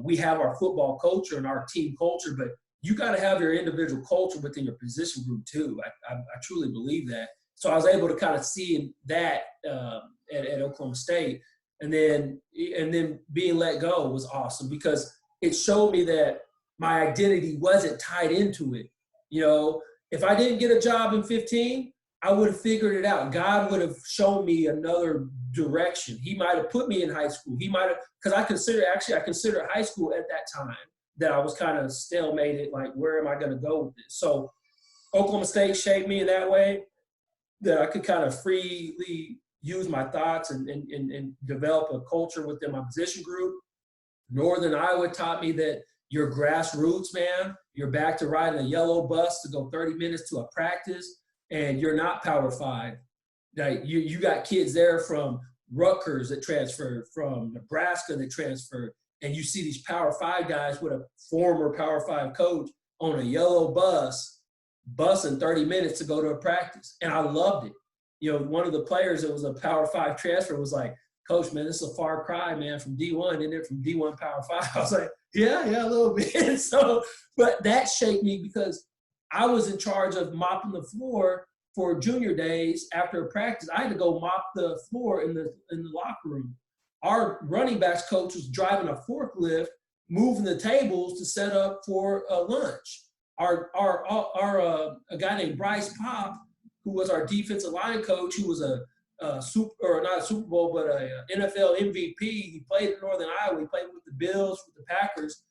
[SPEAKER 2] We have our football culture and our team culture, but you got to have your individual culture within your position group too. I truly believe that. So I was able to kind of see that at Oklahoma State, and then being let go was awesome, because it showed me that my identity wasn't tied into it. You know, if I didn't get a job in 15, I would have figured it out. God would have shown me another direction. He might have put me in high school. He might have, because I consider high school at that time that I was kind of stalemated, like, where am I going to go with this? So Oklahoma State shaped me in that way, that I could kind of freely use my thoughts and develop a culture within my position group. Northern Iowa taught me that you're grassroots, man. You're back to riding a yellow bus to go 30 minutes to a practice, and you're not Power 5. Like you got kids there from Rutgers that transferred, from Nebraska that transferred, and you see these Power 5 guys with a former Power 5 coach on a yellow busing 30 minutes to go to a practice. And I loved it. You know, one of the players that was a Power 5 transfer was like, Coach, man, this is a far cry, man, from D1, isn't it? From D1 Power 5. I was like, yeah, a little bit. So, but that shaped me, because I was in charge of mopping the floor for junior days after practice, I had to go mop the floor in the locker room. Our running backs coach was driving a forklift, moving the tables to set up for lunch. A guy named Bryce Pop, who was our defensive line coach, who was not a Super Bowl, but a NFL MVP. He played in Northern Iowa. He played with the Bills, with the Packers.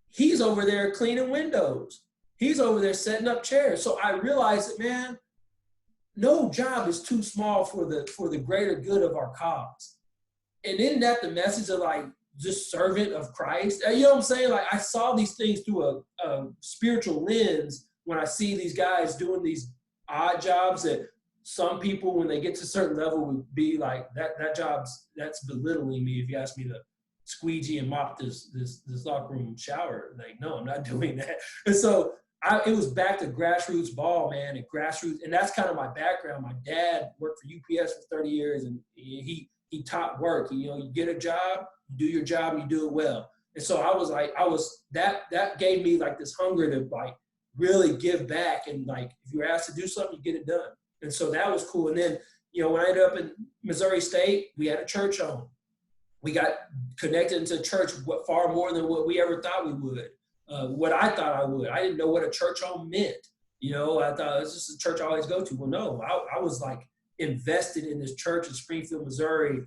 [SPEAKER 2] He's over there cleaning windows. He's over there setting up chairs. So I realized that, man, no job is too small for the greater good of our cause. And isn't that the message of, like, just servant of Christ? You know what I'm saying? Like, I saw these things through a spiritual lens when I see these guys doing these odd jobs that some people, when they get to a certain level, would be like, that's belittling me if you ask me to squeegee and mop this locker room shower. Like, no, I'm not doing that. And so it was back to grassroots ball, man, and grassroots. And that's kind of my background. My dad worked for UPS for 30 years, and he taught work. You know, you get a job, you do your job, and you do it well. And so that gave me like this hunger to like really give back. And like, if you're asked to do something, you get it done. And so that was cool. And then, you know, when I ended up in Missouri State, we had a church home. We got connected into church far more than what we ever thought we would. What I thought I would. I didn't know what a church home meant. You know, I thought it was just a church I always go to. Well, no, I was like invested in this church in Springfield, Missouri,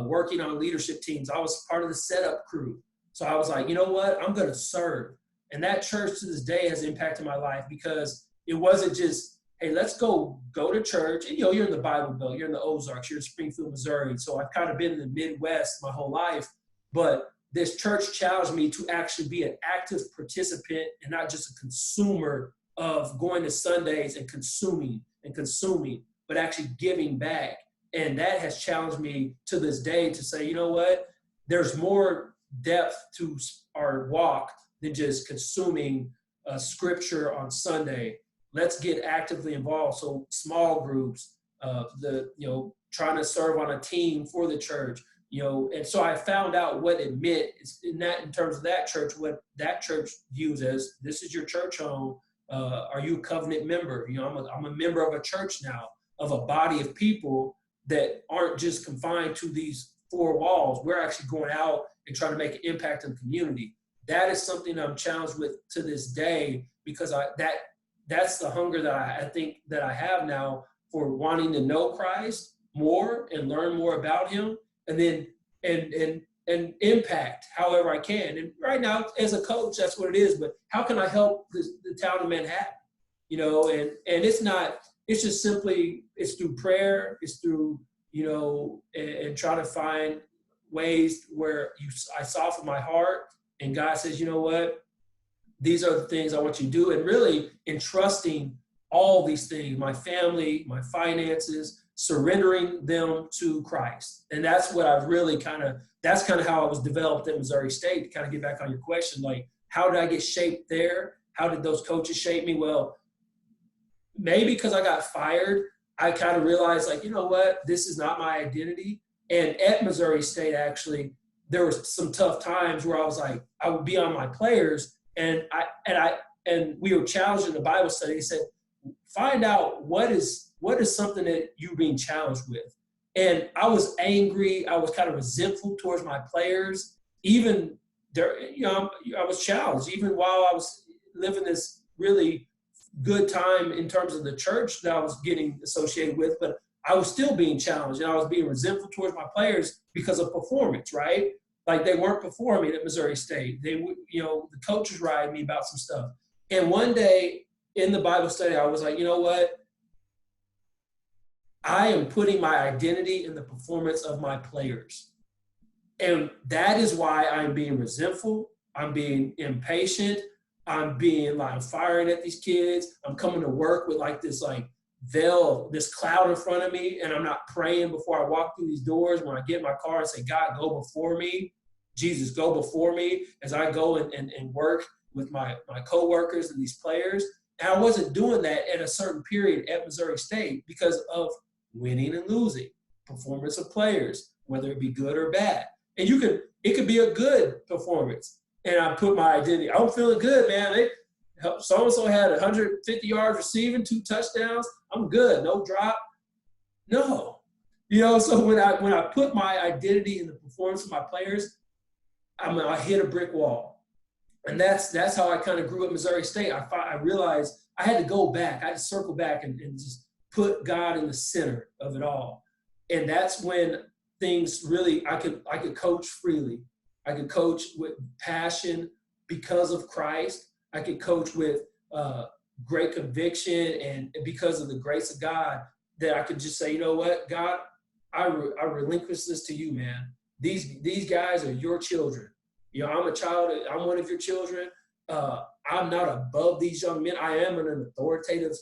[SPEAKER 2] working on leadership teams. I was part of the setup crew. So I was like, you know what? I'm going to serve. And that church to this day has impacted my life, because it wasn't just, hey, let's go to church. And, you know, you're in the Bible Belt, you're in the Ozarks, you're in Springfield, Missouri. So I've kind of been in the Midwest my whole life. But this church challenged me to actually be an active participant and not just a consumer of going to Sundays and consuming, but actually giving back. And that has challenged me to this day to say, you know what, there's more depth to our walk than just consuming scripture on Sunday. Let's get actively involved. So small groups, trying to serve on a team for the church, you know. And so I found out what it meant in terms of that church, what that church views as, this is your church home. Are you a covenant member? You know, I'm a member of a church now, of a body of people that aren't just confined to these four walls. We're actually going out and trying to make an impact in the community. That is something I'm challenged with to this day, because that's the hunger that I think that I have now for wanting to know Christ more and learn more about him, and then and impact however I can. And right now, as a coach, that's what it is. But how can I help the town of Manhattan? You know, and it's just simply, it's through prayer, it's through, you know, and trying to find ways where I soften my heart, and God says, you know what, these are the things I want you to do, and really entrusting all these things, my family, my finances, surrendering them to Christ. And that's what I've really that's kind of how I was developed at Missouri State. To kind of get back on your question, like, how did I get shaped there? How did those coaches shape me? Well, maybe because I got fired, I kind of realized, like, you know what, this is not my identity. And at Missouri State, actually, there were some tough times where I was like, I would be on my players, and we were challenged in the Bible study. He said, find out what is something that you're being challenged with. And I was angry. I was kind of resentful towards my players. Even there, you know, I was challenged even while I was living this really good time in terms of the church that I was getting associated with, but I was still being challenged, and I was being resentful towards my players because of performance, right? Like, they weren't performing at Missouri State. They would, you know, the coaches riding me about some stuff. And one day in the Bible study, I was like, you know what? I am putting my identity in the performance of my players. And that is why I'm being resentful. I'm being impatient. I'm being like, I'm firing at these kids. I'm coming to work with like this like veil, this cloud in front of me, and I'm not praying before I walk through these doors. When I get in my car and say, God, go before me. Jesus, go before me as I go and work with my coworkers and these players. And I wasn't doing that at a certain period at Missouri State because of winning and losing, performance of players, whether it be good or bad. And it could be a good performance. And I put my identity, I'm feeling good, man. So-and-so had 150 yards receiving, 2 touchdowns. I'm good. No drop. No. So when I put my identity in the performance of my players, I hit a brick wall. And that's how I kind of grew at Missouri State. I realized I had to go back. I had to circle back and just put God in the center of it all. And that's when things really, I could coach freely. I could coach with passion because of Christ. I could coach with great conviction and because of the grace of God, that I could just say, you know what, God, I relinquish this to you, man. These guys are your children. I'm a child. I'm one of your children. I'm not above these young men. I am in an authoritative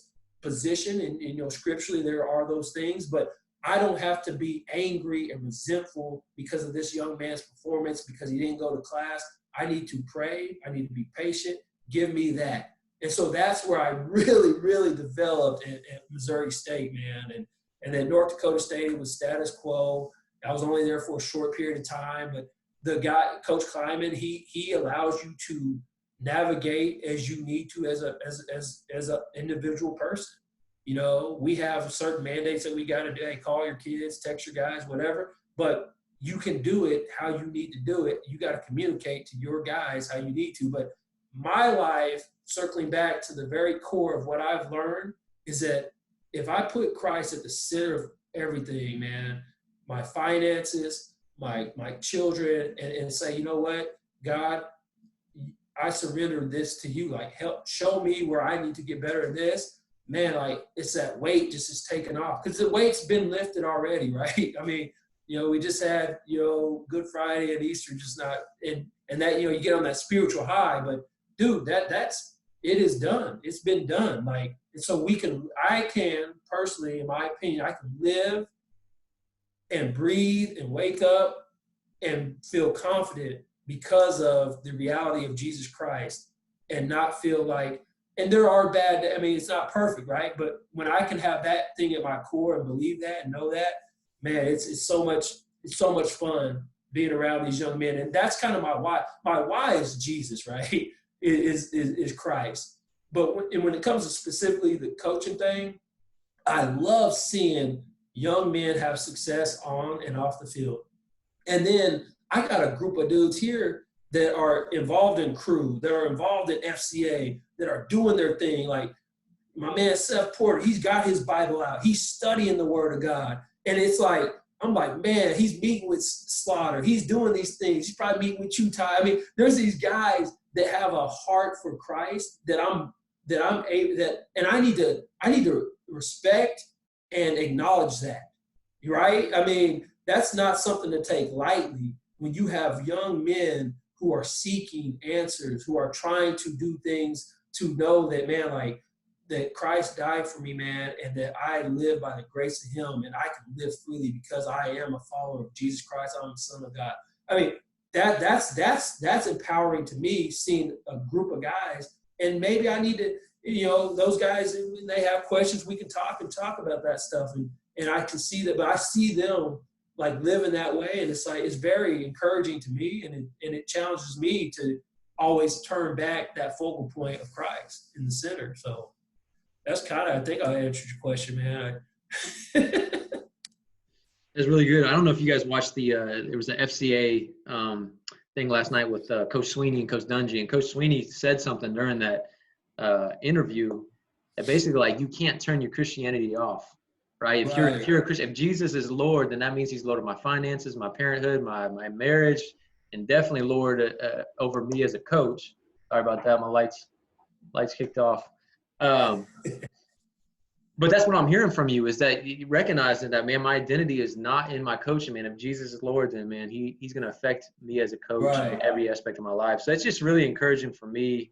[SPEAKER 2] position, and scripturally there are those things, but I don't have to be angry and resentful because of this young man's performance because he didn't go to class. I need to pray. I need to be patient. Give me that. And so that's where I really, really developed at Missouri State, man. And then North Dakota State was status quo. I was only there for a short period of time, but the guy, Coach Kleiman, he allows you to navigate as you need to as an individual person. We have certain mandates that we got to do. Hey, call your kids, text your guys, whatever. But you can do it how you need to do it. You got to communicate to your guys how you need to. But my life, circling back to the very core of what I've learned, is that if I put Christ at the center of everything, man, my finances, my children, and say, you know what, God, I surrender this to you. Like, help show me where I need to get better at this. Man, like, it's that weight just is taken off because the weight's been lifted already, right? I mean, we just had, Good Friday and Easter, just not, and that, you get on that spiritual high, but dude, it is done. It's been done. Like, and so I can personally, in my opinion, I can live and breathe and wake up and feel confident because of the reality of Jesus Christ and not feel like, and there are it's not perfect, right? But when I can have that thing at my core and believe that and know that, man, it's so much fun being around these young men. And that's kind of my why. My why is Jesus, right? Is Christ. But when it comes to specifically the coaching thing, I love seeing young men have success on and off the field. And then I got a group of dudes here that are involved in crew, that are involved in FCA, that are doing their thing. Like my man Seth Porter, he's got his Bible out. He's studying the Word of God. And it's like, I'm like, man, he's meeting with Slaughter. He's doing these things. He's probably meeting with you, Ty. I mean, there's these guys that have a heart for Christ that I need to respect and acknowledge that, right? I mean, that's not something to take lightly when you have young men who are seeking answers, who are trying to do things to know that, man, like, that Christ died for me, man, and that I live by the grace of him, and I can live freely because I am a follower of Jesus Christ. I'm the Son of God. I mean, that's empowering to me, seeing a group of guys, and maybe I need to, those guys, when they have questions, we can talk about that stuff, and I can see that, but I see them like living that way, and it's like, it's very encouraging to me, and it challenges me to always turn back that focal point of Christ in the center. So that's kind of, I think I answered your question, man.
[SPEAKER 1] It's really good. I don't know if you guys watched there was an FCA thing last night with Coach Sweeney and Coach Dungy, and Coach Sweeney said something during that interview that basically, like, you can't turn your Christianity off, right? If you're a Christian, if Jesus is Lord, then that means he's Lord of my finances, my parenthood, my marriage, and definitely Lord over me as a coach. Sorry about that. My lights kicked off. But that's what I'm hearing from you, is that you recognize that, man, my identity is not in my coaching, man. If Jesus is Lord, then, man, he's going to affect me as a coach in every aspect of my life. So it's just really encouraging for me.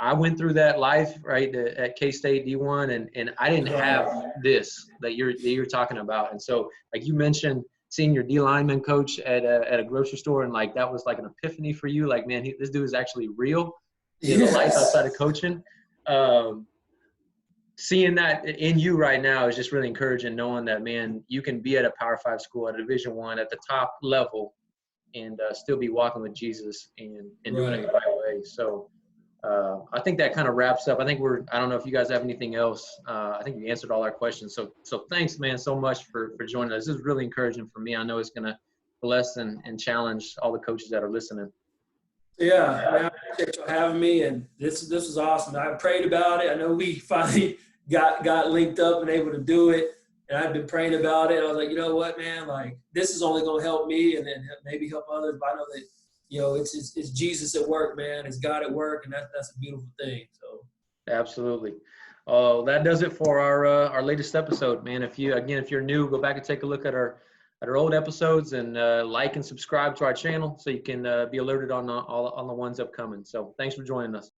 [SPEAKER 1] I went through that life, right, at K-State D1, and I didn't have this that you're talking about. And so, like you mentioned, seeing your D lineman coach at a grocery store, and like that was like an epiphany for you. Like, man, this dude is actually real. He has a life outside of coaching. Seeing that in you right now is just really encouraging, knowing that, man, you can be at a Power 5 school, at a Division I, at the top level, and still be walking with Jesus and doing it the right way. So I think that kind of wraps up. I don't know if you guys have anything else. I think you answered all our questions. So thanks, man, so much for joining us. This is really encouraging for me. I know it's going to bless and challenge all the coaches that are listening.
[SPEAKER 2] Yeah, man, I appreciate you having me, and this was awesome. I prayed about it. I know we finally got linked up and able to do it, and I've been praying about it. I was like, you know what, man, like this is only going to help me and then maybe help others. But I know that, you know, it's Jesus at work, man. It's God at work, and that's a beautiful thing. So
[SPEAKER 1] absolutely. That does it for our latest episode, man. If you're new, go back and take a look at our old episodes and like and subscribe to our channel so you can be alerted on all the ones upcoming. So thanks for joining us.